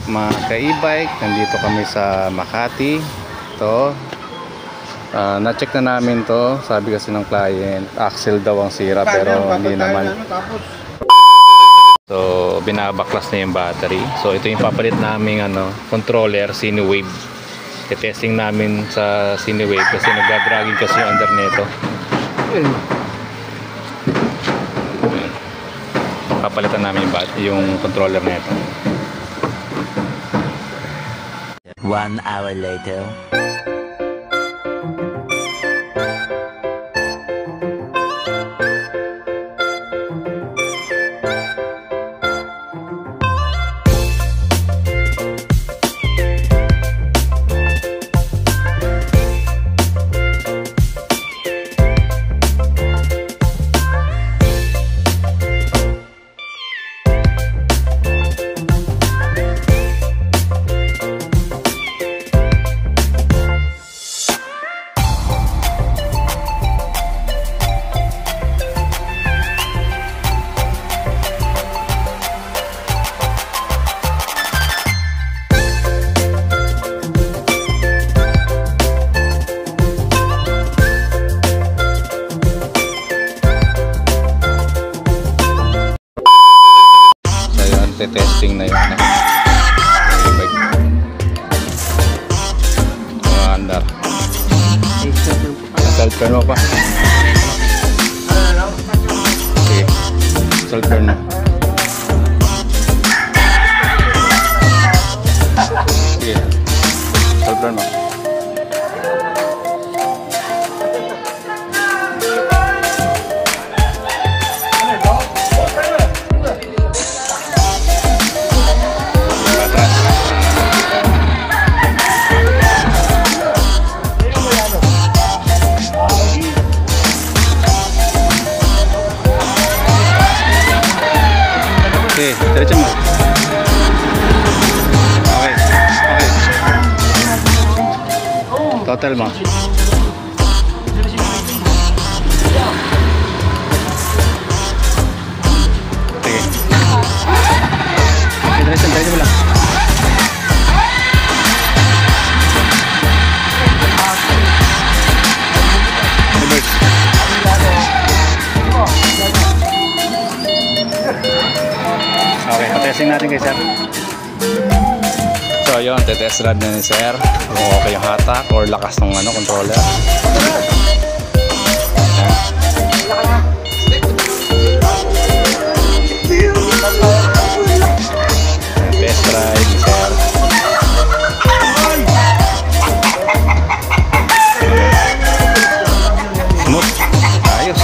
mga ka-e-bike? Nandito kami sa Makati. Ito, na-check na namin to. Sabi kasi ng client, axle daw ang sira, pero hindi naman. So, binabaklas na yung battery. So, ito yung papalit namin controller, Cinewave. Testing namin sa Cinewave kasi nagdadragging kasi yung under nito. Papalitan namin yung controller nito. 1 hour later. Testing na yun under self-turn mo pa. Okay, self-turn na. Okay, self-turn mo. Okay, diretso mo. Okay, okay. Total mo. Sige. Okay, diretso mo lang. Reverse. Okay, patesting natin kay sir. So yun, tetest run na ni sir kung okay yung hatak or lakas ng controller. Test ride ni sir. Smooth. Ayos.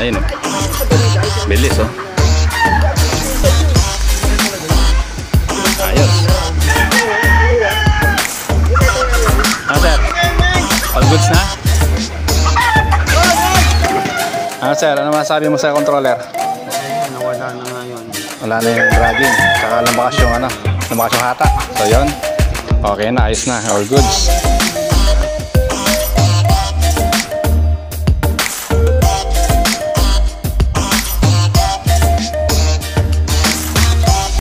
Ayun o. Bilis o. Ayos. Sir? All goods na? Sir? Ano masabi mo sa controller? Nawala na nga yun. Wala na yung dragging. Saka lumakas yung lumakas yung hatak. So yun. Okay na. Ayos na. All goods.